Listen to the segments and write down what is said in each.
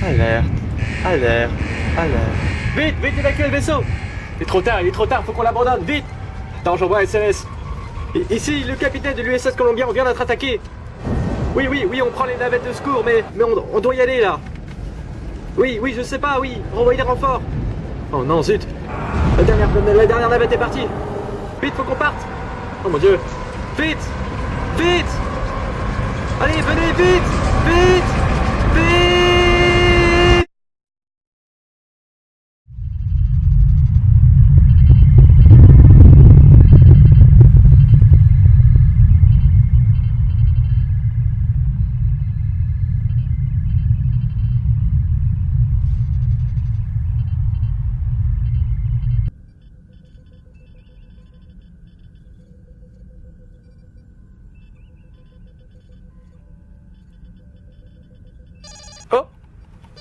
Alerte, alerte, alerte. Vite, vite, évacuez le vaisseau. Il est trop tard, faut qu'on l'abandonne, vite. Attends, j'envoie un SMS. Ici, le capitaine de l'USS Columbia, on vient d'être attaqué. Oui, oui, oui, on prend les navettes de secours, mais on doit y aller, là. Oui, oui, je sais pas, oui, renvoyez les renforts. Oh non, zut. La dernière navette est partie. Vite, faut qu'on parte. Oh mon Dieu. Vite, vite. Allez, venez, vite, vite, vite.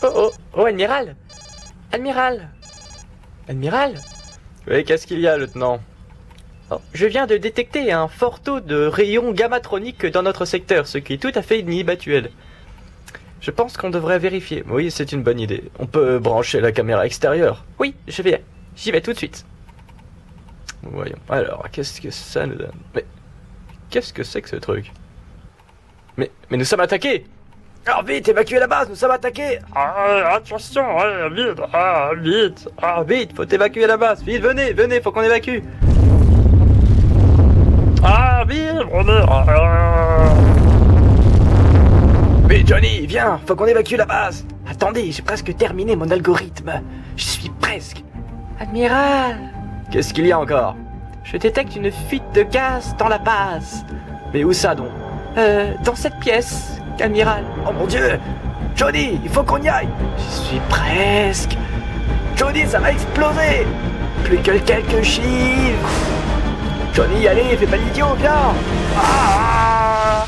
Oh, oh, amiral. Amiral. Amiral. Oui, qu'est-ce qu'il y a, lieutenant? Oh, je viens de détecter un fort taux de rayons gammatroniques dans notre secteur, ce qui est tout à fait inhabituel. Je pense qu'on devrait vérifier. Oui, c'est une bonne idée. On peut brancher la caméra extérieure. Oui, j'y vais tout de suite. Voyons. Alors, qu'est-ce que ça nous donne? Mais qu'est-ce que c'est que ce truc? Mais nous sommes attaqués! Alors vite, évacuez la base, nous sommes attaqués! Attention, vite, faut évacuer la base, vite, venez, faut qu'on évacue! Vite, Johnny, viens, faut qu'on évacue la base! Attendez, j'ai presque terminé mon algorithme, j'y suis presque! Amiral! Qu'est-ce qu'il y a encore? Je détecte une fuite de gaz dans la base. Mais où ça donc? Dans cette pièce, amiral. Oh mon Dieu! Johnny, il faut qu'on y aille! J'y suis presque! Johnny, ça va exploser! Plus que quelques chiffres! Johnny, allez, fais pas l'idiot, viens! Ah!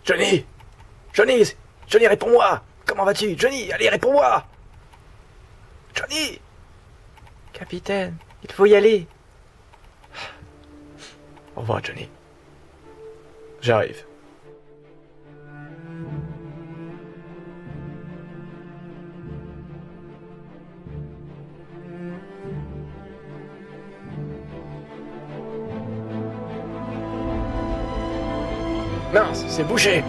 Johnny! Johnny! Johnny, réponds-moi! Comment vas-tu? Johnny, allez, réponds-moi! Johnny! Capitaine, il faut y aller. Au revoir, Johnny. J'arrive. Mince, c'est bouché!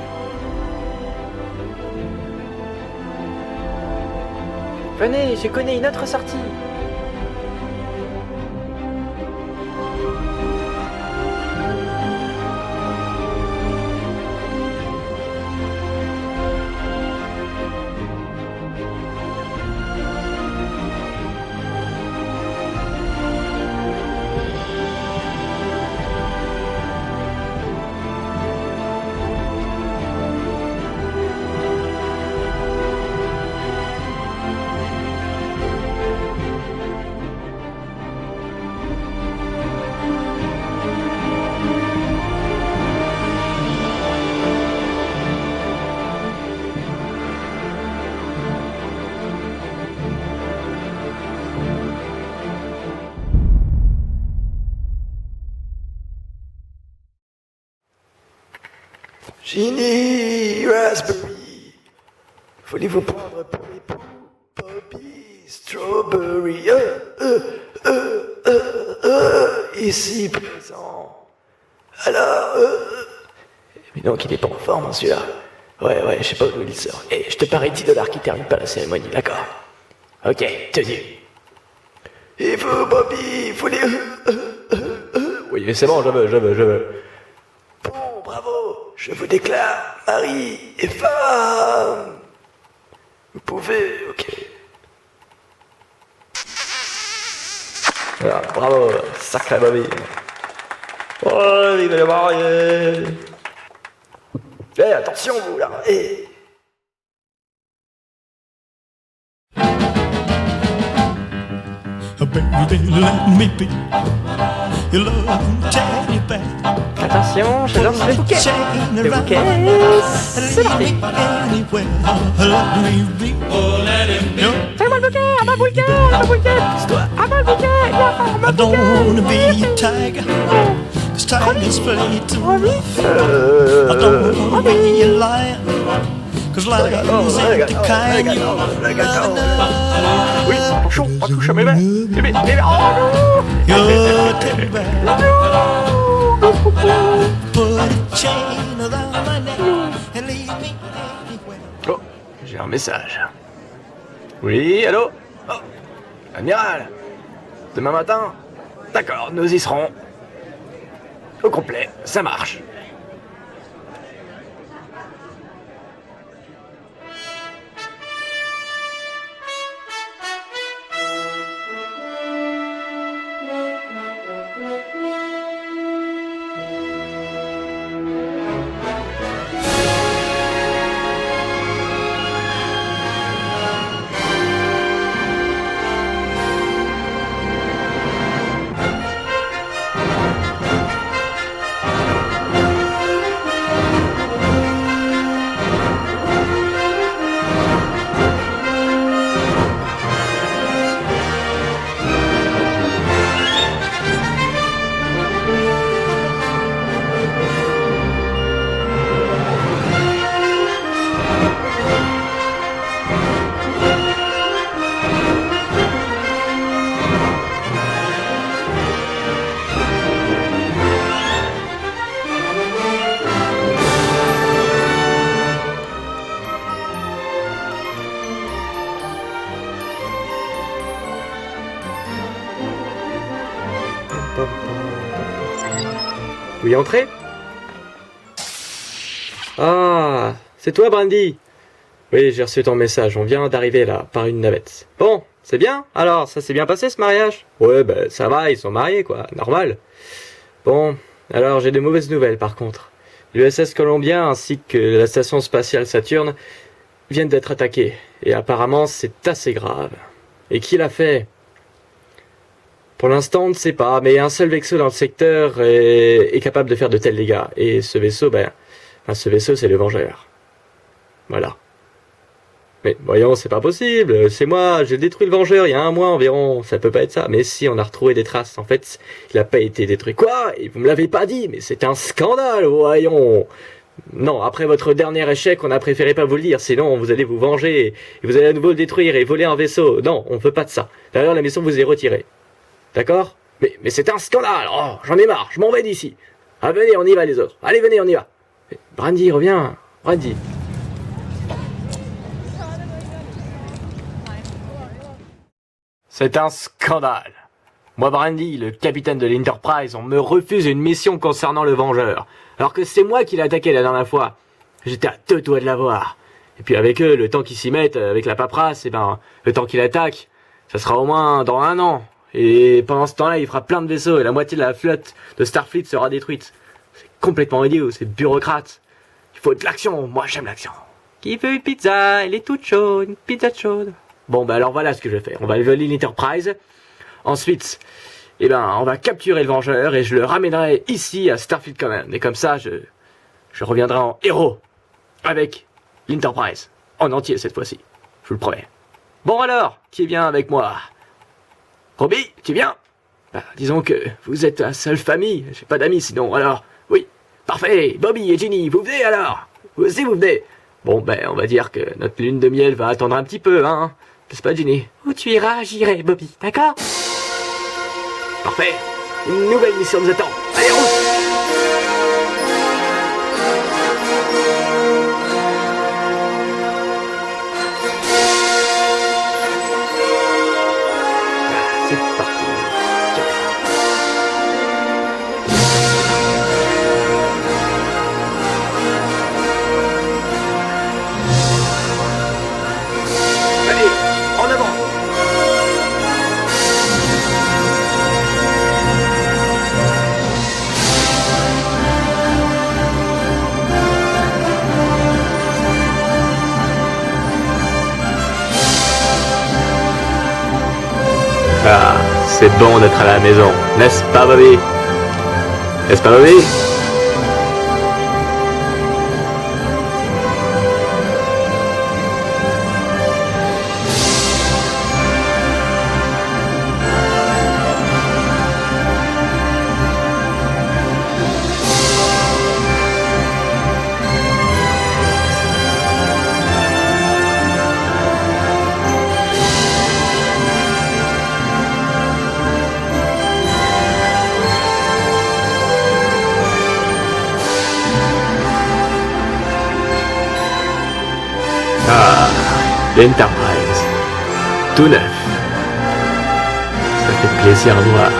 Venez, je connais une autre sortie. Genie Raspberry. voulez-vous prendre pour époux Bobby Strawberry ici présent. Alors, mais donc il est pas en forme, hein, celui-là. Ouais, je sais pas d'où il sort. Et je te parie $10 qui termine pas la cérémonie, d'accord? Ok, tenu. Et vous, Bobby, vous voulez... Oui, c'est bon, je veux. Bon, bravo, je vous déclare mari et femme. Vous pouvez, ok. Ah, bravo, sacré Bobby. Oh, il va le marier. Eh, attention, vous, là, eh. Baby, let me be your love teddy bear. Attention, je lance le bouquet. Le bouquet, c'est parti. Fais-moi le bouquet, à ma bouquet, à ma bouquet. À ma bouquet, à ma I don't wanna bouquet. be a tiger, 'cause tigers play too rough. I don't wanna be a lion, 'cause lions ain't the kind you Oui, attention, pas touche à mes mains. Bébé, oh Your teddy bear. Put a chain around my neck and leave me anywhere. Oh, j'ai un message. Oui, allô? Oh, amiral. Demain matin? D'accord, nous y serons. Au complet, ça marche. Oui, entrez. Ah, c'est toi, Brandy? Oui, j'ai reçu ton message. On vient d'arriver là, par une navette. Bon, c'est bien? Alors, ça s'est bien passé ce mariage? Ouais, ben ça va, ils sont mariés, quoi. Normal. Bon, alors j'ai de mauvaises nouvelles par contre. L'USS Columbia ainsi que la station spatiale Saturne viennent d'être attaqués. Et apparemment, c'est assez grave. Et qui l'a fait? Pour l'instant, on ne sait pas, mais un seul vaisseau dans le secteur est capable de faire de tels dégâts. Et ce vaisseau, ce vaisseau, c'est le Vengeur. Voilà. Mais voyons, c'est pas possible. C'est moi, j'ai détruit le Vengeur il y a 1 mois environ. Ça peut pas être ça. Mais si, on a retrouvé des traces. En fait, il a pas été détruit. Quoi? Et vous me l'avez pas dit, mais c'est un scandale, voyons. Non, après votre dernier échec, on a préféré pas vous le dire. Sinon, vous allez vous venger et vous allez à nouveau le détruire et voler un vaisseau. Non, on veut pas de ça. D'ailleurs, la mission vous est retirée. D'accord? Mais c'est un scandale. Oh, j'en ai marre. Je m'en vais d'ici. Ah, venez, on y va les autres. Allez, venez, on y va. Brandy, reviens. Brandy. C'est un scandale. Moi, Brandy, le capitaine de l'Enterprise, on me refuse une mission concernant le Vengeur. Alors que c'est moi qui l'ai attaqué la dernière fois. J'étais à 2 doigts de l'avoir. Et puis avec eux, le temps qu'ils s'y mettent, avec la paperasse, le temps qu'ils attaquent, ça sera au moins dans 1 an. Et pendant ce temps-là, il fera plein de vaisseaux et la moitié de la flotte de Starfleet sera détruite. C'est complètement idiot, c'est bureaucrate. Il faut de l'action, moi j'aime l'action. Qui veut une pizza? Elle est toute chaude, une pizza chaude. Bon, alors voilà ce que je vais faire. On va voler l'Enterprise. Ensuite, on va capturer le Vengeur et je le ramènerai ici à Starfleet Command. Et comme ça, je reviendrai en héros avec l'Enterprise. En entier cette fois-ci. Je vous le promets. Bon alors, qui vient avec moi? Robbie, tu viens? Disons que vous êtes la seule famille, j'ai pas d'amis sinon, alors... Oui, parfait, Bobby et Ginny, vous venez alors? Vous aussi vous venez? Bon, ben, on va dire que notre lune de miel va attendre un petit peu, hein. N'est-ce pas, Ginny? Où tu iras, j'irai, Bobby, d'accord? Parfait. Une nouvelle mission nous attend. Allez, route! C'est parti. Allez, en avant. Ah, c'est bon d'être à la maison, n'est-ce pas, Bobby? N'est-ce pas, Bobby? Ah, l'Enterprise. Tout neuf. Ça fait plaisir à voir.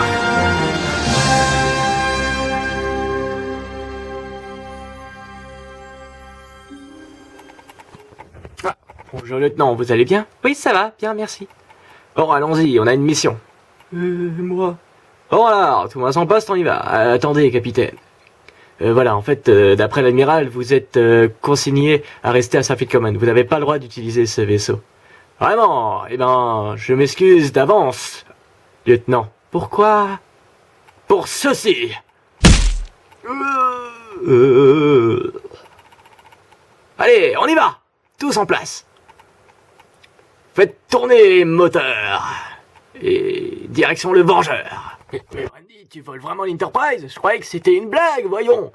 Ah, bonjour lieutenant, vous allez bien? Oui, ça va, bien, merci. Bon, allons-y, on a une mission. Moi. Bon alors, tout le monde à son poste, on y va. Attendez, capitaine. Voilà, en fait, d'après l'amiral, vous êtes consigné à rester à Starfleet Command. Vous n'avez pas le droit d'utiliser ce vaisseau. Vraiment? Eh ben, je m'excuse d'avance, lieutenant. Pourquoi? Pour ceci. Allez, on y va. Tous en place. Faites tourner les moteurs. Et direction le Vengeur. Mais Randy, tu voles vraiment l'Enterprise? Je croyais que c'était une blague, voyons.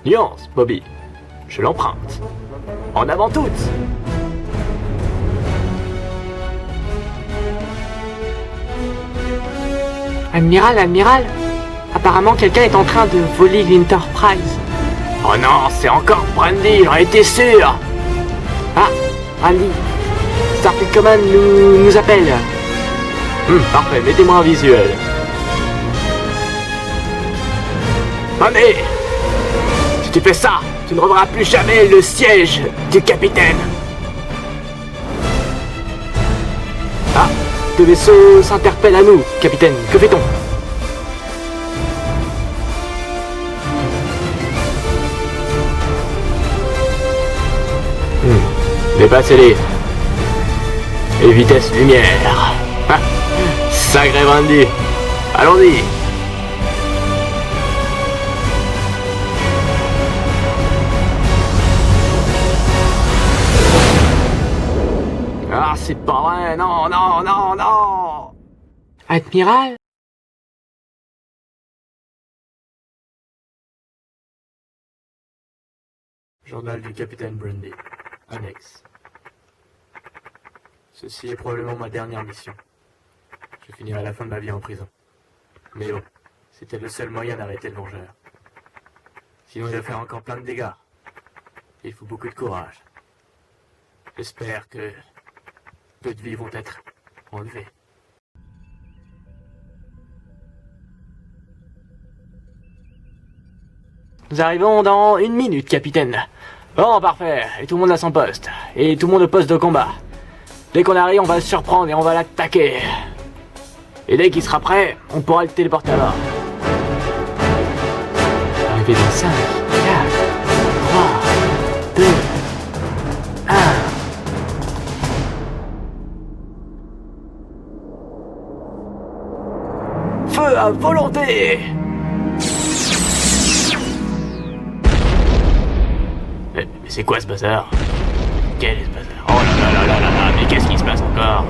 Nuance, Bobby. Je l'emprunte. En avant toutes. Amiral, apparemment quelqu'un est en train de voler l'Enterprise. Oh non, c'est encore Brandy, j'en étais sûr. Ah, Randy, Starfleet Command nous appelle. Parfait, mettez-moi un visuel. Ah mais, si tu fais ça, tu ne reverras plus jamais le siège du capitaine. Ah, le vaisseau s'interpelle à nous, capitaine. Que fait-on? Dépassez-les. Et vitesse lumière. Ah, sacré Brandy. Allons-y. Ah, c'est pas vrai. Non, non, non, non. Admiral? Journal du capitaine Brandy. Annexe. Ceci est probablement ma dernière mission. Je finirai la fin de ma vie en prison. Mais bon, c'était le seul moyen d'arrêter le Vengeur. Sinon il va faire encore plein de dégâts. Il faut beaucoup de courage. J'espère que peu de vies vont être enlevées. Nous arrivons dans 1 minute, capitaine. Bon, parfait. Et tout le monde à son poste. Et tout le monde au poste de combat. Dès qu'on arrive, on va le surprendre et on va l'attaquer. Et dès qu'il sera prêt, on pourra le téléporter à bord. Arrivé dans 5, 4, 3, 2, 1. Feu à volonté! Mais c'est quoi ce bazar? Quel est ce bazar? Oh là là là là là là, mais qu'est-ce qui se passe encore?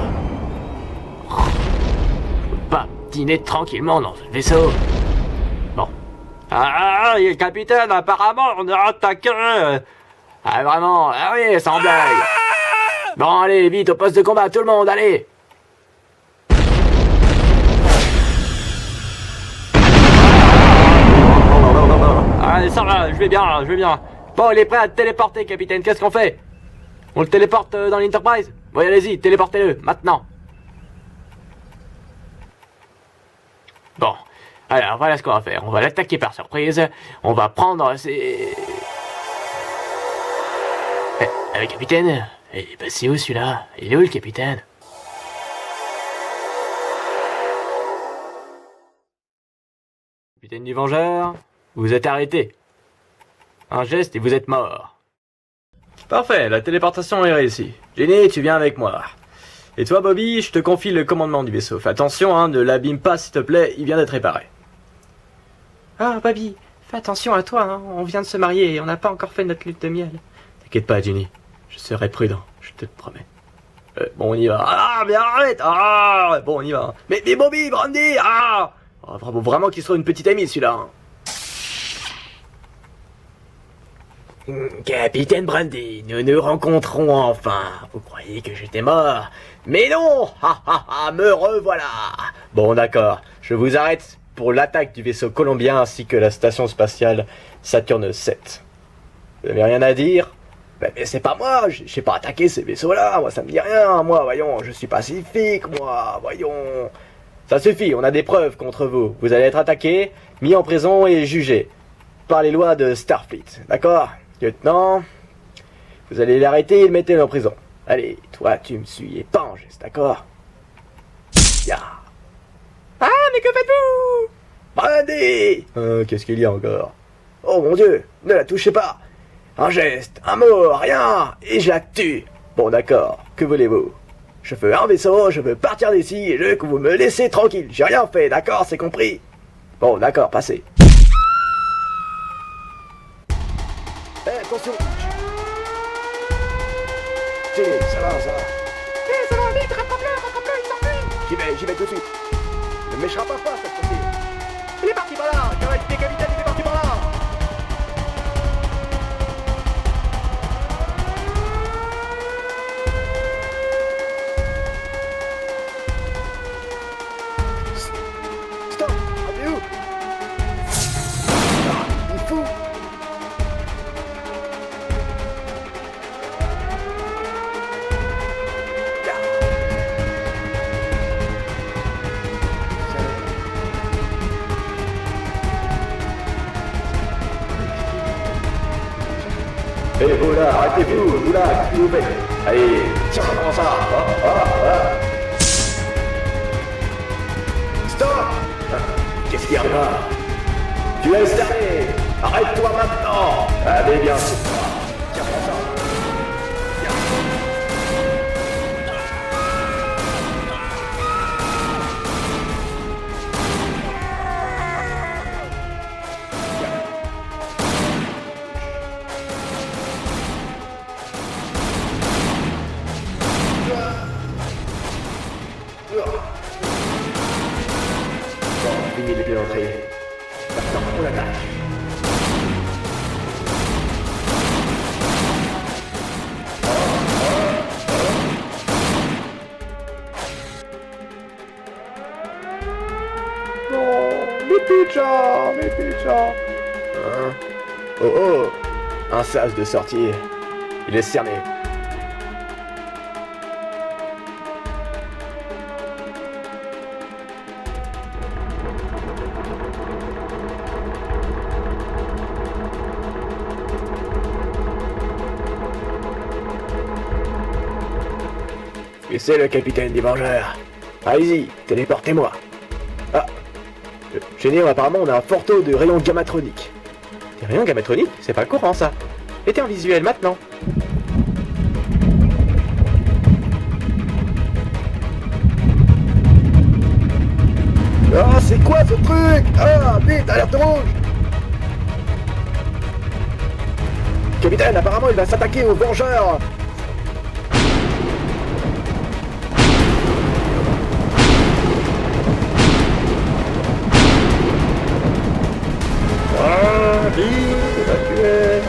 Je peux pas dîner tranquillement dans ce vaisseau. Bon. Ah, capitaine, apparemment, on est attaqué. Ah vraiment? Ah oui, sans blague. Bon allez, vite au poste de combat, tout le monde, allez. Allez, ça va, je vais bien. Bon, il est prêt à te téléporter, capitaine, qu'est-ce qu'on fait? On le téléporte dans l'Enterprise? Oui, allez-y, téléportez-le, maintenant. Bon, alors voilà ce qu'on va faire. On va l'attaquer par surprise. On va prendre ses... le capitaine? Il est passé où celui-là? Il est où le capitaine? Capitaine du Vengeur, vous êtes arrêté. Un geste et vous êtes mort. Parfait, la téléportation est réussie. Jenny, tu viens avec moi. Et toi, Bobby, je te confie le commandement du vaisseau. Fais attention, hein, ne l'abîme pas, s'il te plaît, il vient d'être réparé. Ah, Bobby, fais attention à toi, hein. On vient de se marier et on n'a pas encore fait notre lutte de miel. T'inquiète pas, Jenny, je serai prudent, je te le promets. Bon, on y va. Ah, mais arrête. Ah, bon, on y va. Mais Bobby, Brandy, ah oh, bravo, vraiment qu'il soit une petite amie, celui-là. Hein. Capitaine Brandy, nous nous rencontrons enfin. Vous croyez que j'étais mort? Mais non. Me revoilà. Bon, d'accord, je vous arrête pour l'attaque du vaisseau colombien ainsi que la station spatiale Saturne 7. Vous n'avez rien à dire? Mais c'est pas moi, j'ai pas attaqué ces vaisseaux-là, moi ça me dit rien, moi, voyons, je suis pacifique, moi, voyons. Ça suffit, on a des preuves contre vous. Vous allez être attaqué, mis en prison et jugé par les lois de Starfleet, d'accord? Lieutenant, vous allez l'arrêter et le mettre en prison. Allez, toi tu me suis et pas en geste, d'accord? Ya. Ah, mais que faites-vous? Brandy! Qu'est-ce qu'il y a encore? Oh mon Dieu, ne la touchez pas! Un geste, un mot, rien, et je la tue. Bon d'accord, que voulez-vous? Je veux un vaisseau, je veux partir d'ici, et je veux que vous me laissez tranquille. J'ai rien fait, d'accord, c'est compris? Bon d'accord, passez. Attention! Tiens, ça va. Ça va, vite, rattrape-le, il s'enfuit! J'y vais tout de suite. Ne me méchera pas cette fois-ci. Il est parti par là, capitaine, il est parti par là! Stop! Rappelez-vous! Il est fou! Et vous là, arrêtez-vous, vous là, qu'est-ce que vous faites? Allez, tiens, comment ça? Stop! Qu'est-ce qu'il y a là? Tu es cerné! Arrête-toi maintenant! Allez, bien, c'est toi! Tiens, prends ça! Fini les entrées. Maintenant, on l'attaque. Non, mes pigeons. Oh, un sas de sortie. Il est cerné. Et c'est le capitaine des Vengeurs. Allez-y, téléportez-moi. Ah, chez Néo, apparemment, on a un fort taux de rayons gammatroniques. Des rayons gammatroniques? C'est pas courant, ça. Mettez en visuel, maintenant. Ah, c'est quoi ce truc? Ah, vite, alerte rouge! Capitaine, apparemment, il va s'attaquer aux Vengeurs. Vite, évacuez.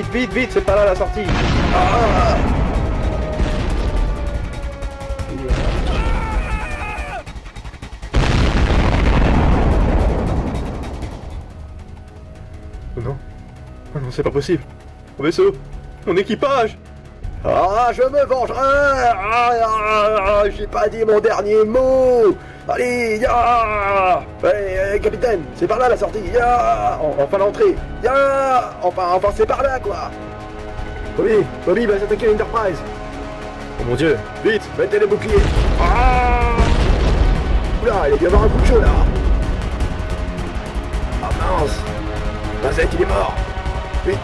vite, vite, vite, c'est pas là la sortie. Ah. Oh non. Oh non, c'est pas possible. Mon vaisseau. Mon équipage. Ah, je me vengerai. J'ai pas dit mon dernier mot. Allez, ya. Allez, capitaine, c'est par là la sortie. Ya. Enfin l'entrée. Ya. Enfin c'est par là, quoi. Bobby va s'attaquer à l'Enterprise. Oh mon dieu. Vite, mettez les boucliers. Ah. Oula, il y avoir un coup de chaud, là. Ah mince. Mazette, il est mort. Vite.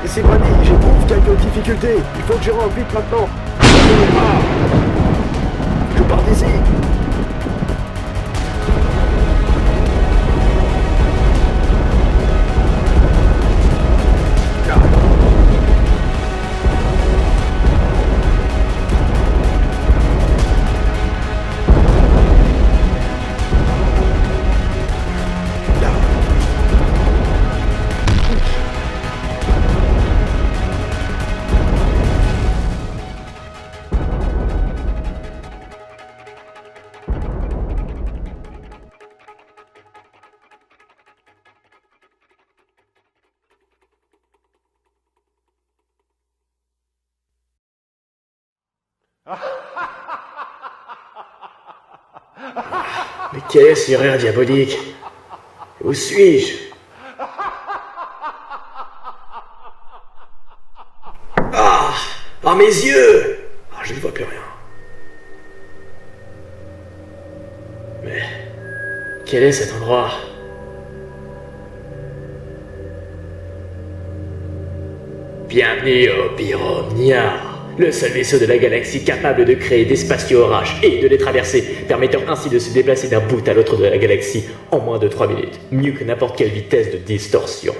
Ici Brandy, j'éprouve quelques difficultés. Il faut que je rentre vite maintenant. Je pars d'ici. Mais quel est ce rire diabolique? Où suis-je? Ah! Ah, mes yeux! Ah, je ne vois plus rien. Mais quel est cet endroit? Bienvenue au Pyromnia, le seul vaisseau de la galaxie capable de créer des spatio-orages et de les traverser, permettant ainsi de se déplacer d'un bout à l'autre de la galaxie en moins de 3 minutes, mieux que n'importe quelle vitesse de distorsion.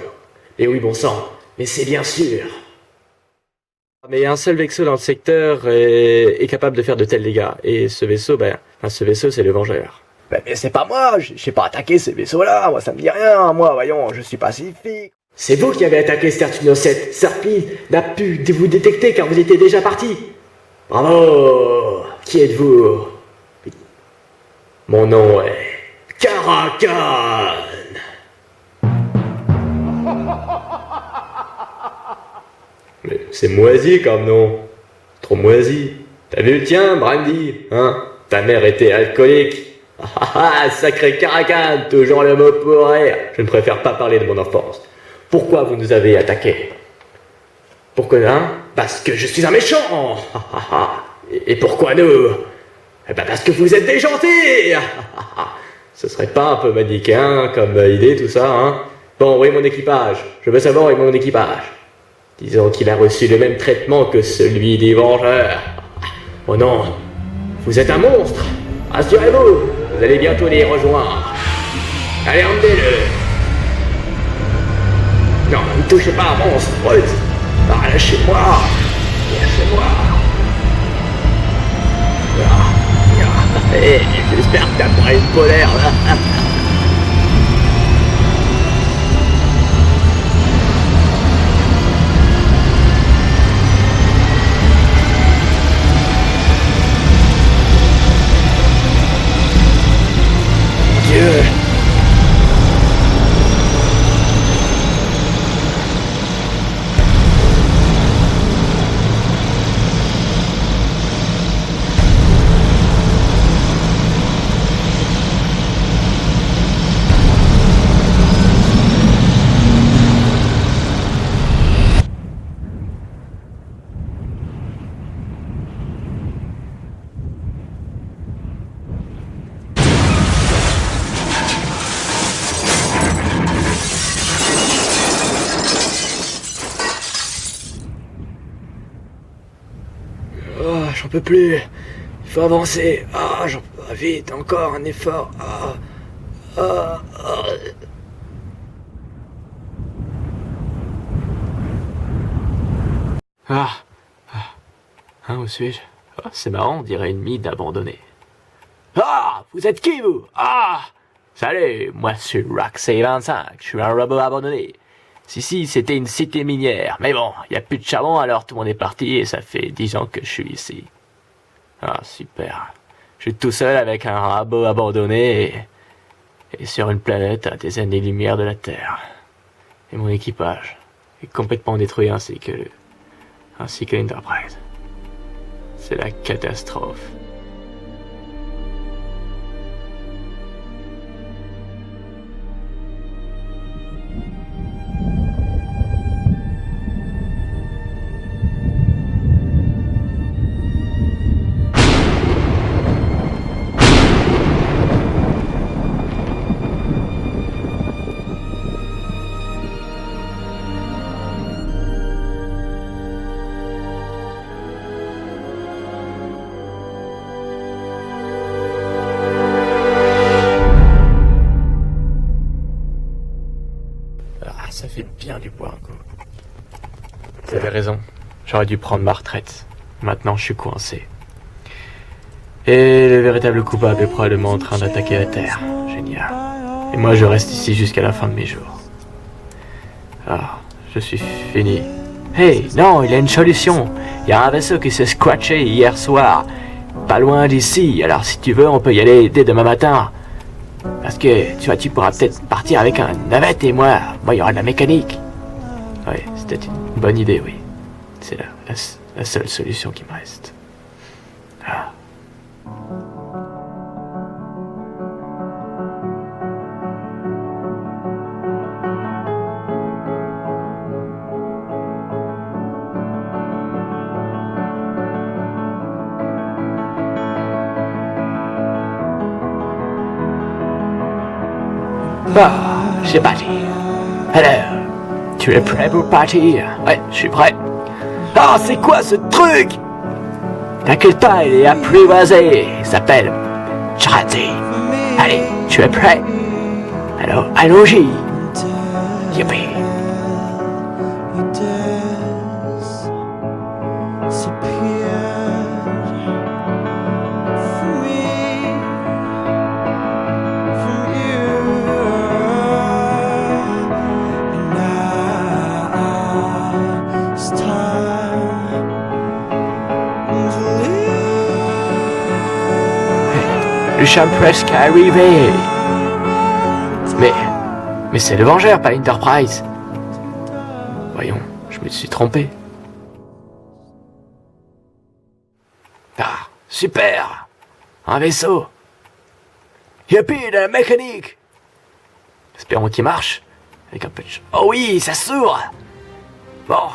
Et oui, bon sang, mais c'est bien sûr. Mais un seul vaisseau dans le secteur est capable de faire de tels dégâts. Et ce vaisseau, c'est le Vengeur. Mais c'est pas moi, j'ai pas attaqué ces vaisseaux-là, moi ça me dit rien, moi, voyons, je suis pacifique. C'est vous qui avez attaqué Stertuno 7. Serpi n'a pu vous détecter car vous étiez déjà parti. Bravo. Qui êtes-vous? Mon nom est Caracan. Mais c'est moisi comme nom. Trop moisi. T'as vu le tien, Brandy? Hein? Ta mère était alcoolique. Ah, sacré Caracan, toujours le mot pour rire. Je ne préfère pas parler de mon enfance. Pourquoi vous nous avez attaqués? Pourquoi, hein? Parce que je suis un méchant. Et pourquoi nous? Eh ben parce que vous êtes des gentils. Ce serait pas un peu manichéen comme idée tout ça, hein? Bon, oui, mon équipage. Je veux savoir où est mon équipage. Disons qu'il a reçu le même traitement que celui des Vengeurs. Oh non, vous êtes un monstre. Rassurez-vous, vous allez bientôt les rejoindre. Allez, emmenez-le. Non, ne touchez pas à monstre, Brut. Ah, lâchez-moi. Lâchez-moi. Hey, j'espère que t'as pas une polaire, là. Dieu. Oh, j'en peux plus. Il faut avancer. Ah, j'en peux pas. Vite, encore un effort. Hein, où suis-je? C'est marrant, on dirait une mine abandonnée. Ah, vous êtes qui, vous? Ah, Salut, moi c'est Raxay25, je suis un robot abandonné. Si, c'était une cité minière, mais bon, y a plus de charbon alors tout le monde est parti et ça fait 10 ans que je suis ici. Ah, super. Je suis tout seul avec un robot abandonné et sur une planète à des années-lumière de la Terre. Et mon équipage est complètement détruit ainsi que l'Enterprise. C'est la catastrophe. Ça fait bien du bois un coup. Vous avez raison, j'aurais dû prendre ma retraite. Maintenant je suis coincé. Et le véritable coupable est probablement en train d'attaquer la Terre. Génial. Et moi je reste ici jusqu'à la fin de mes jours. Ah, je suis fini. Hey, non, il y a une solution. Il y a un vaisseau qui s'est scratché hier soir. Pas loin d'ici, alors si tu veux on peut y aller dès demain matin. Parce que, tu vois, tu pourras peut-être partir avec un navette et moi, il y aura de la mécanique. Ouais, c'était une bonne idée, oui. C'est la seule solution qui me reste. Ah. Bon, c'est parti. Alors, tu es prêt pour partir? Ouais, je suis prêt. Ah, c'est quoi ce truc? T'inquiète pas, il est apprivoisé. Il s'appelle Charity. Allez, tu es prêt? Alors, allons-y. Youpi. Nous sommes presque arrivés. Mais c'est le Vengeur, pas l'Enterprise. Voyons, je me suis trompé. Ah, super. Un vaisseau. Youpi, de la mécanique. Espérons qu'il marche. Avec un peu de... Oh oui, ça s'ouvre. Bon.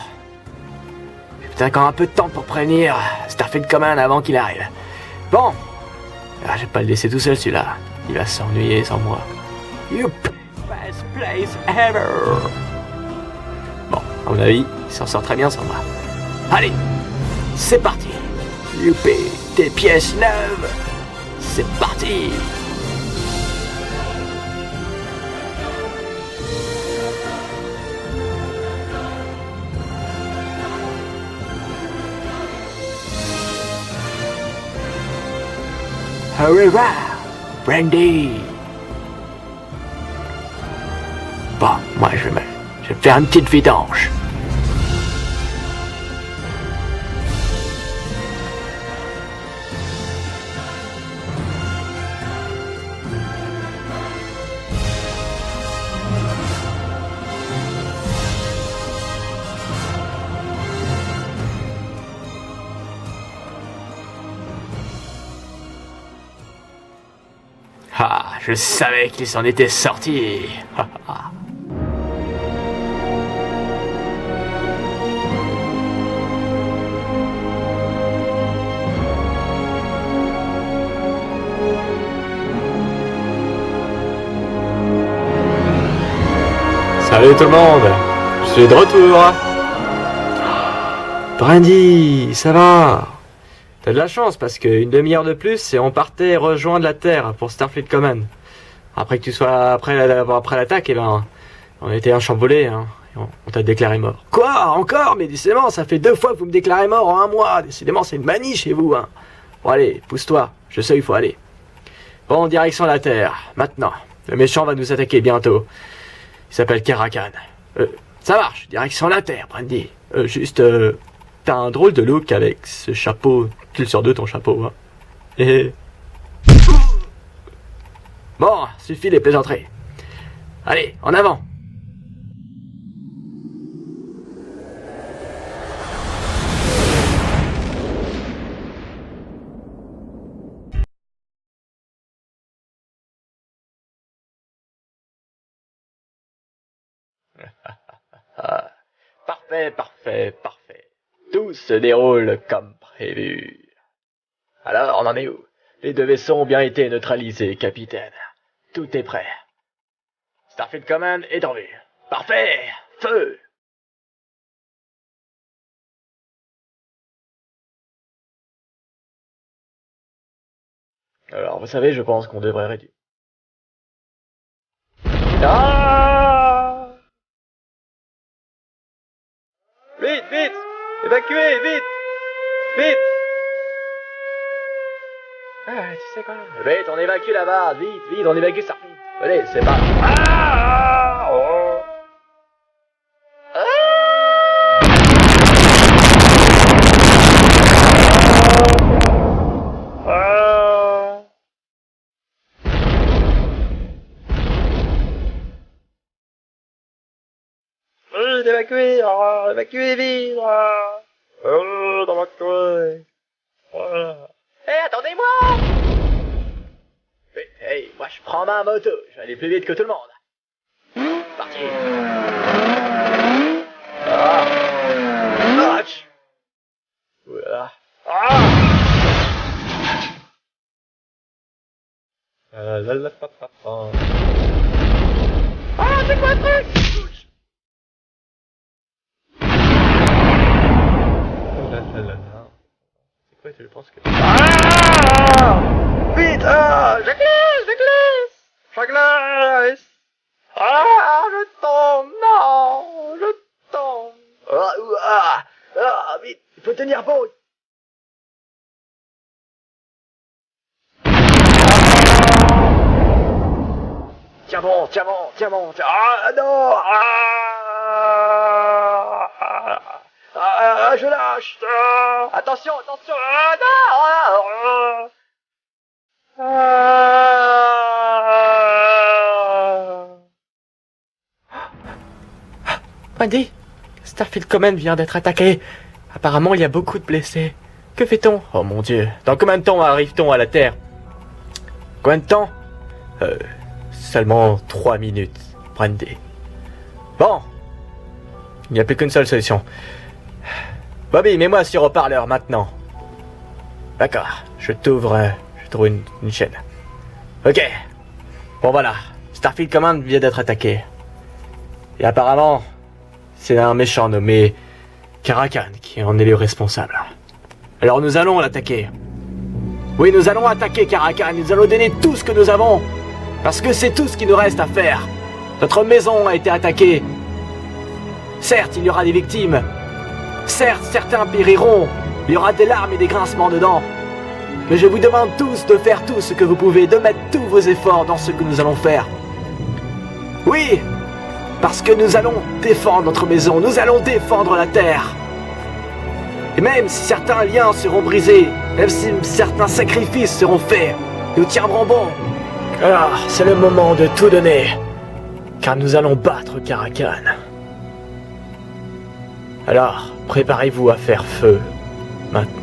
J'ai peut-être encore un peu de temps pour prévenir Starfleet Command avant qu'il arrive. Bon. Ah, je vais pas le laisser tout seul celui-là. Il va s'ennuyer sans moi. Youp, best place ever. Bon, à mon avis, il s'en sort très bien sans moi. Allez, c'est parti. Youpi, des pièces neuves. C'est parti. Hurrah, Brandy. Bon, moi je vais faire une petite vidange. Ah, je savais qu'il s'en était sorti. Salut tout le monde, je suis de retour. Brandy, ça va? T'as de la chance parce qu'une demi-heure de plus et on partait rejoindre la Terre pour Starfleet Command. Après que tu sois après l'attaque, eh ben, on était chamboulés, hein. On t'a déclaré mort. Quoi? Encore? Mais décidément, ça fait 2 fois que vous me déclarez mort en 1 mois. Décidément, c'est une manie chez vous, hein. Bon allez, pousse-toi, je sais où il faut aller. Bon, direction la Terre, maintenant. Le méchant va nous attaquer bientôt. Il s'appelle Karakan. Ça marche, direction la Terre, Brandy. T'as un drôle de look avec ce chapeau. Tu le sors de ton chapeau, hein. Et... Bon, suffit les plaisanteries. Allez, en avant. Parfait. Tout se déroule comme prévu. Alors, on en est où? Les deux vaisseaux ont bien été neutralisés, capitaine. Tout est prêt. Starfield Command est en vue. Parfait! Feu! Alors, vous savez, je pense qu'on devrait réduire. Ah! Vite! Évacuez, vite! Ah, tu sais quoi? Vite, on évacue la base, vite, on évacue ça. Allez, c'est pas... Ah! Oh! Vite, évacuez vite! Évacuez! Hé, attendez-moi! Hey, moi je prends ma moto, je vais aller plus vite que tout le monde. Parti! Match! Voilà. C'est quoi ce truc? C'est quoi, tu penses que... Vite! Je glisse! Je tombe! Non! Je tombe! Vite! Il faut tenir bon! Tiens bon! Non! Je lâche! Attention! Brandy, Starfield Command vient d'être attaqué. Apparemment, il y a beaucoup de blessés. Que fait-on? Oh mon Dieu, dans combien de temps arrive-t-on à la Terre? Combien de temps? Seulement 3 minutes, Brandy. Bon, il n'y a plus qu'une seule solution. Bobby, mets-moi sur haut-parleur maintenant. D'accord, je trouve une chaîne. Ok. Bon voilà, Starfield Command vient d'être attaqué. Et apparemment, c'est un méchant nommé Karakan qui en est le responsable. Alors nous allons l'attaquer. Oui, nous allons attaquer Karakan, nous allons donner tout ce que nous avons. Parce que c'est tout ce qui nous reste à faire. Notre maison a été attaquée. Certes, il y aura des victimes. Certes, certains périront. Il y aura des larmes et des grincements dedans. Mais je vous demande tous de faire tout ce que vous pouvez, de mettre tous vos efforts dans ce que nous allons faire. Oui, parce que nous allons défendre notre maison, nous allons défendre la Terre. Et même si certains liens seront brisés, même si certains sacrifices seront faits, nous tiendrons bon. Alors, c'est le moment de tout donner, car nous allons battre Karakan. Alors, préparez-vous à faire feu, maintenant.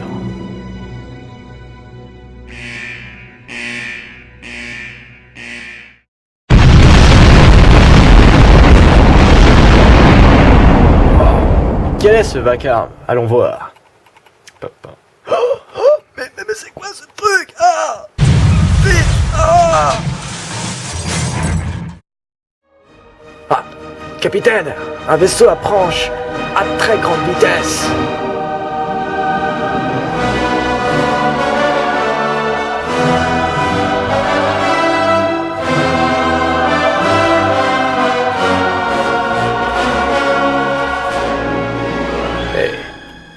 Quel est ce vacarme? Allons voir. Mais c'est quoi ce truc? Ah! Vite! Ah! Ah! Capitaine! Un vaisseau approche à très grande vitesse!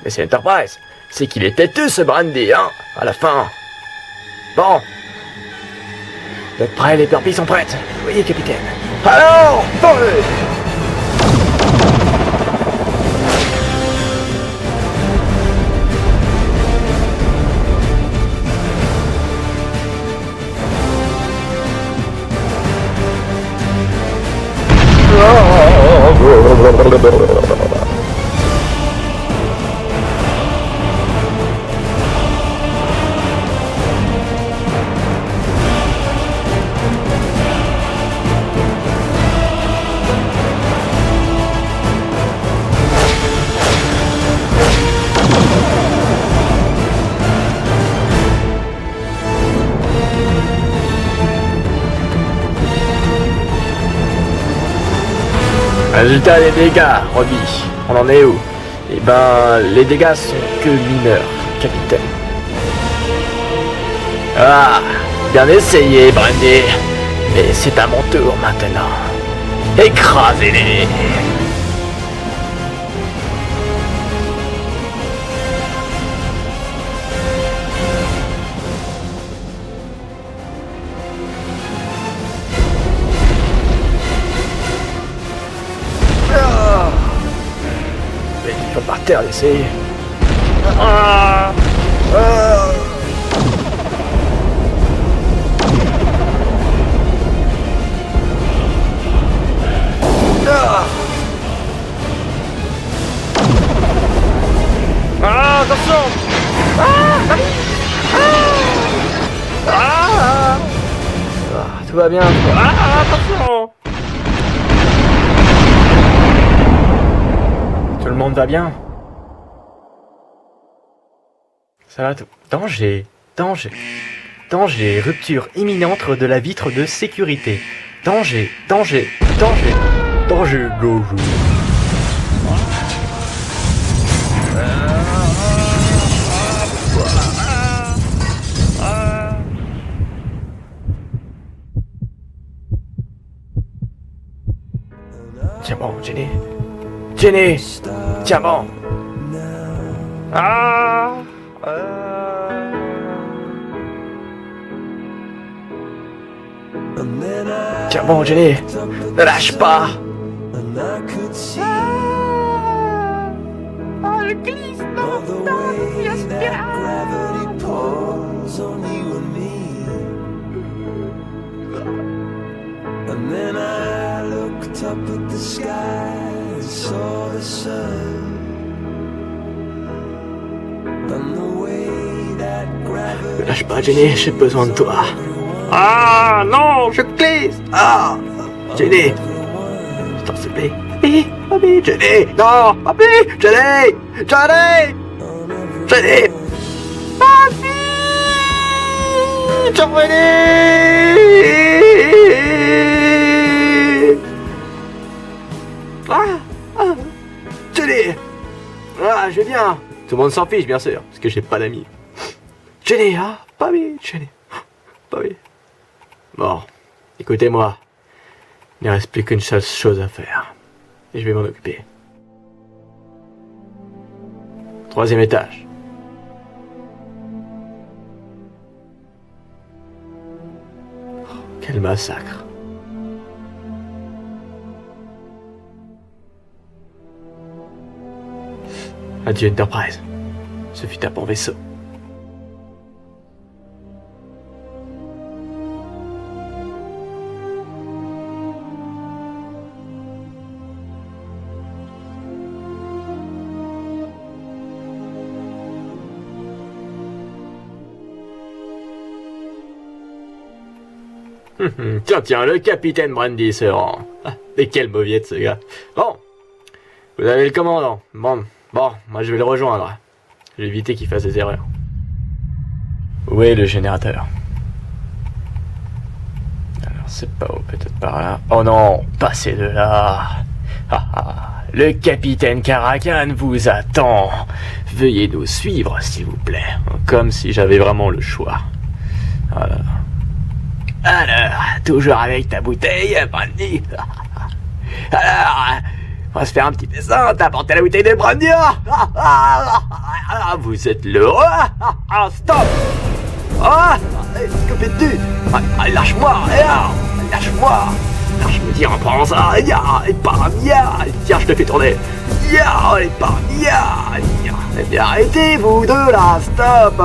Mais c'est Enterprise. C'est qu'il est têteux ce Brandy, hein, à la fin. Bon. Vous êtes prêts, les burpees sont prêtes. Oui, capitaine. Alors, tournez! Résultat des dégâts, Robbie. On en est où? Eh ben, les dégâts sont que mineurs, capitaine. Ah, bien essayé, Brandy. Mais c'est à mon tour maintenant. Écrasez-les! Il faut par terre d'essayer. Ah, attention! Tout va bien. Attention! Tout le monde va bien? Ça va tout. Danger, danger, danger, rupture imminente de la vitre de sécurité. Danger, danger, danger, danger, danger. Tiens bon, Jenny. Jenny! Tiens bon! Ah, Tiens bon, Jenny! Ne lâche pas! je glisse, non, non, And then I looked up at the sky and saw the sun. And the way that gravity. Ne lâche pas, Jenny, j'ai besoin de toi. Ah, non, je glisse. Ah! Jenny! Je t'en supplie. Papi! Papi! Jenny! Non! Papi! Jenny! Jenny! Jenny! Papi! Jenny! Ah! Ah! Jenny! Ah, je vais bien! Tout le monde s'en fiche, bien sûr, parce que j'ai pas d'amis. Jenny, hein? Papi! Jenny! Papi! Bon, écoutez-moi. Il ne reste plus qu'une seule chose à faire. Et je vais m'en occuper. 3e étage. Oh, quel massacre. Adieu Enterprise. Ce fut un bon vaisseau. Tiens, le capitaine Brandy se rend. Ah, mais quelle mauviette ce gars. Bon, vous avez le commandant. Bon, moi je vais le rejoindre. Je vais éviter qu'il fasse des erreurs. Où est le générateur? Alors c'est pas où, peut-être par là. Oh non, passez de là. Le capitaine Karakan vous attend. Veuillez nous suivre s'il vous plaît. Comme si j'avais vraiment le choix. Voilà. Alors, toujours avec ta bouteille, Brandy. Alors, on va se faire un petit dessin, t'as apporté la bouteille de Brandy. Vous êtes le roi. Stop. Ah, que fais-tu? Lâche-moi, lâche-moi. Je me dis, reprends ça, tiens, je te fais tourner. Eh bien, arrêtez, vous deux, là, stop.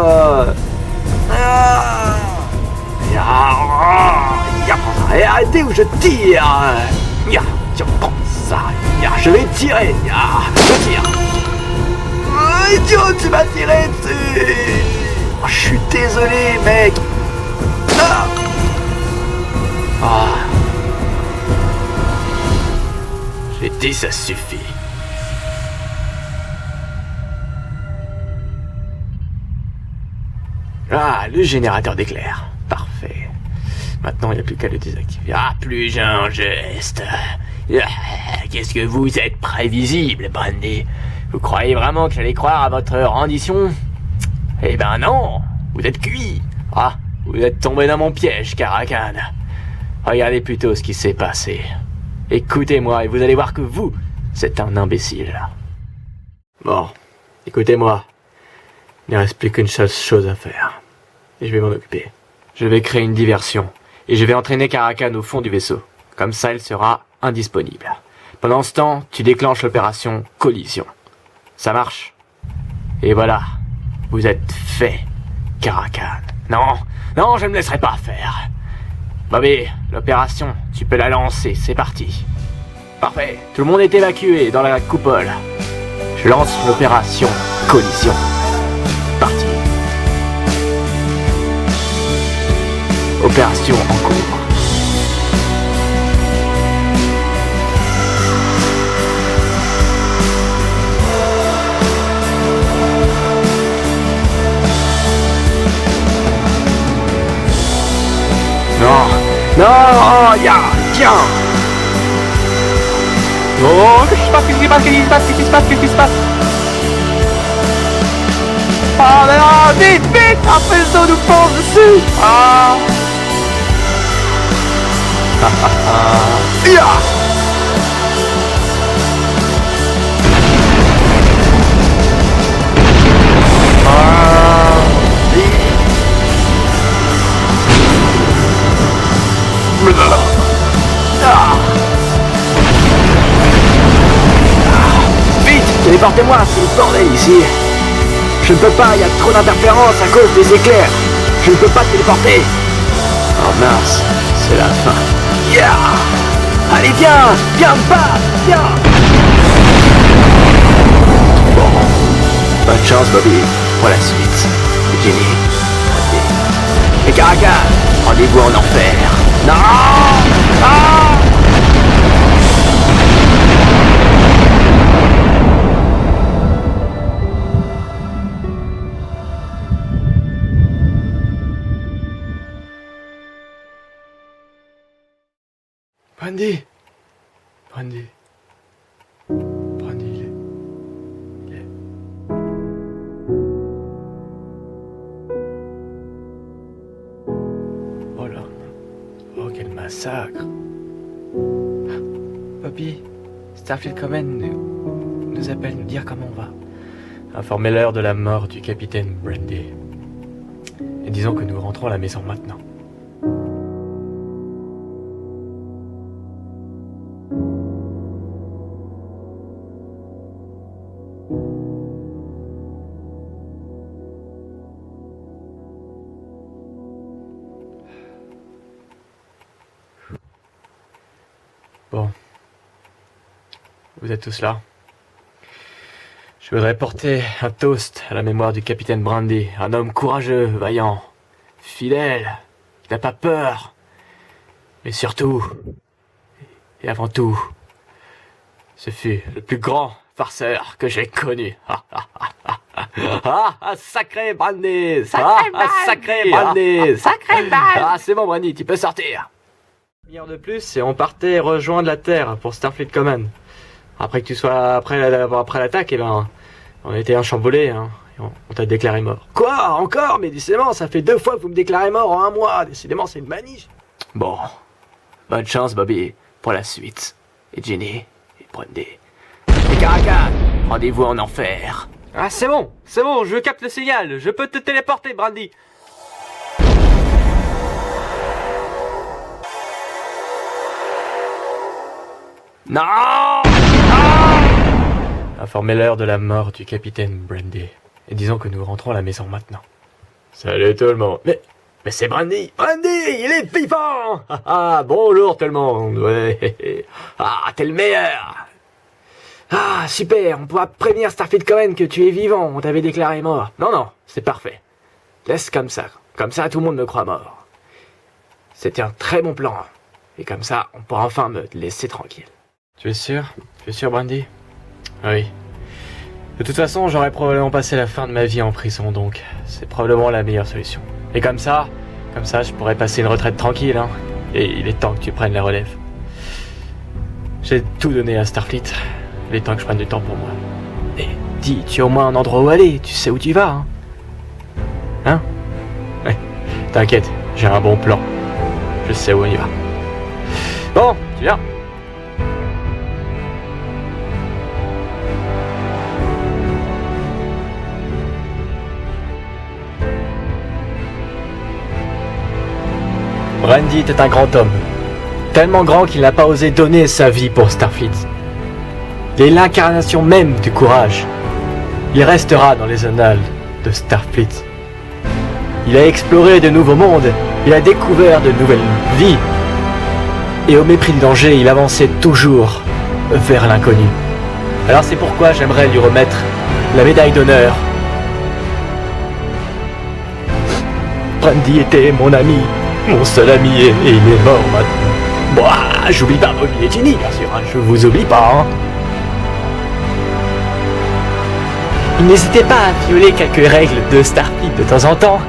Prends ça, et arrêtez ou je tire. Tiens, prends ça, je vais tirer, je tire. Idiot, tu m'as tiré dessus. Je suis désolé, mec. J'ai dit, ça suffit. Le générateur d'éclairs. Parfait. Maintenant, il n'y a plus qu'à le désactiver. Plus un geste. Qu'est-ce que vous êtes prévisible, Brandy. Vous croyez vraiment que j'allais croire à votre rendition? Eh ben non. Vous êtes cuit. Vous êtes tombé dans mon piège, Caracan. Regardez plutôt ce qui s'est passé. Écoutez-moi et vous allez voir que vous, c'est un imbécile. Bon, écoutez-moi. Il ne reste plus qu'une seule chose à faire. Et je vais m'en occuper. Je vais créer une diversion. Et je vais entraîner Caracan au fond du vaisseau. Comme ça, il sera indisponible. Pendant ce temps, tu déclenches l'opération collision. Ça marche? Et voilà. Vous êtes fait, Caracan. Non, je ne me laisserai pas faire. Bobby, l'opération, tu peux la lancer, c'est parti. Parfait, tout le monde est évacué dans la coupole. Je lance l'opération collision. Parti. Opération en cours. Non, tiens. Oh, qu'est-ce qui se passe? Non, vite, un vaisseau nous fonce dessus. Vite, téléportez-moi, c'est le bordel ici. Je ne peux pas, il y a trop d'interférences à cause des éclairs. Je ne peux pas te téléporter. Oh mince, c'est la fin. Allez, viens, viens. Bon, bonne chance, Bobby, pour la suite. Jenny, et Caracan, rendez-vous en enfer. Non. Brandy, il est... Oh là, oh quel massacre. Bobby, Starfleet Command nous appelle nous dire comment on va. Informez-leur de la mort du capitaine Brandy. Et disons que nous rentrons à la maison maintenant. Bon. Vous êtes tous là? Je voudrais porter un toast à la mémoire du capitaine Brandy, un homme courageux, vaillant, fidèle, qui n'a pas peur. Mais surtout, et avant tout, ce fut le plus grand farceur que j'ai connu. Sacré Brandy! Sacré Brandy! C'est bon Brandy, tu peux sortir. Une heure de plus et on partait rejoindre la Terre pour Starfleet Command. Après que tu sois après l'attaque, on a été chamboulés, hein. On t'a déclaré mort. Quoi? Encore? Mais décidément, ça fait 2 fois que vous me déclarez mort en 1 mois. Décidément, c'est une maniche. Bon, bonne chance Bobby pour la suite. Et Jenny, et Brandy. Et Caracan, rendez-vous en enfer. C'est bon, je capte le signal, je peux te téléporter, Brandy. Non! Informez-leur de la mort du capitaine Brandy. Et disons que nous rentrons à la maison maintenant. Salut tout le monde. Mais c'est Brandy! Brandy! Il est vivant! Bonjour tout le monde! Ouais. Ah, t'es le meilleur! Ah, super! On pourra prévenir Starfleet Cohen que tu es vivant. On t'avait déclaré mort. Non, c'est parfait. Laisse comme ça. Comme ça, tout le monde me croit mort. C'était un très bon plan. Et comme ça, on pourra enfin me laisser tranquille. Tu es sûr? Tu es sûr, Brandy? Oui. De toute façon, j'aurais probablement passé la fin de ma vie en prison, donc c'est probablement la meilleure solution. Et comme ça, je pourrais passer une retraite tranquille, hein. Et il est temps que tu prennes la relève. J'ai tout donné à Starfleet. Il est temps que je prenne du temps pour moi. Et dis, tu as au moins un endroit où aller, tu sais où tu vas, hein? Hein? Ouais, t'inquiète, j'ai un bon plan. Je sais où on y va. Bon, tu viens. Brandy était un grand homme, tellement grand qu'il n'a pas osé donner sa vie pour Starfleet. Il est l'incarnation même du courage. Il restera dans les annales de Starfleet. Il a exploré de nouveaux mondes, il a découvert de nouvelles vies. Et au mépris du danger, il avançait toujours vers l'inconnu. Alors c'est pourquoi j'aimerais lui remettre la médaille d'honneur. Brandy était mon ami. Mon seul ami, et il est mort maintenant. Bon, j'oublie pas Bobby et Ginny, bien sûr, hein, je vous oublie pas. Hein. Il n'hésitait pas à violer quelques règles de Starfleet de temps en temps.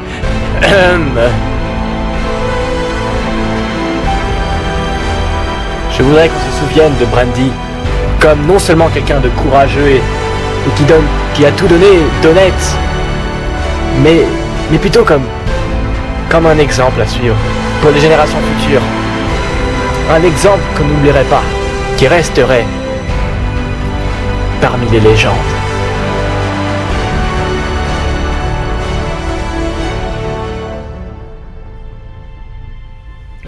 Je voudrais qu'on se souvienne de Brandy comme non seulement quelqu'un de courageux et qui a tout donné, d'honnête, mais plutôt comme un exemple à suivre pour les générations futures. Un exemple qu'on n'oublierait pas, qui resterait parmi les légendes.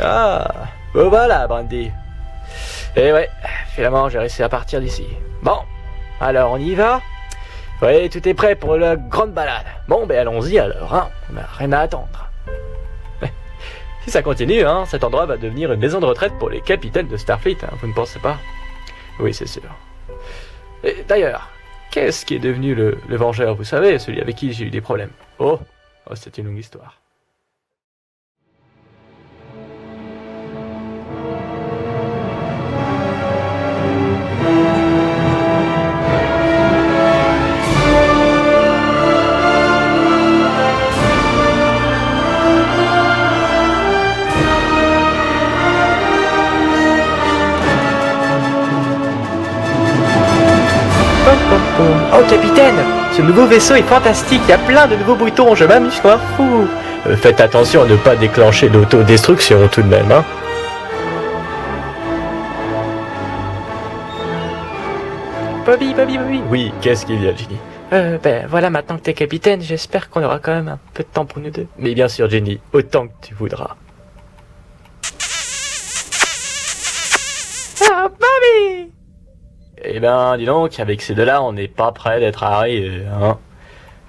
Ah, bon voilà, Brandy. Et ouais, finalement j'ai réussi à partir d'ici. Bon, alors on y va? Ouais, tout est prêt pour la grande balade. Bon, ben allons-y alors, hein. On n'a rien à attendre. Si ça continue, hein, cet endroit va devenir une maison de retraite pour les capitaines de Starfleet, hein, vous ne pensez pas? Oui, c'est sûr. Et d'ailleurs, qu'est-ce qui est devenu le Vengeur, vous savez, celui avec qui j'ai eu des problèmes? Oh, c'est une longue histoire. Oh capitaine, ce nouveau vaisseau est fantastique, il y a plein de nouveaux boutons, je m'amuse comme un fou. Faites attention à ne pas déclencher l'autodestruction tout de même, hein. Bobby. Oui, qu'est-ce qu'il y a, Ginny? Ben voilà, maintenant que t'es capitaine, j'espère qu'on aura quand même un peu de temps pour nous deux. Mais bien sûr, Ginny, autant que tu voudras. Ah, Bobby! Eh ben, dis donc, avec ces deux-là, on n'est pas près d'être arrivé, hein.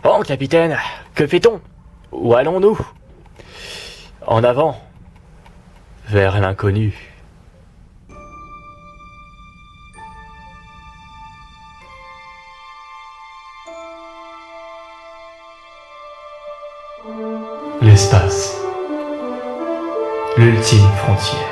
Bon, capitaine, que fait-on? Où allons-nous? En avant, vers l'inconnu. L'espace, l'ultime frontière.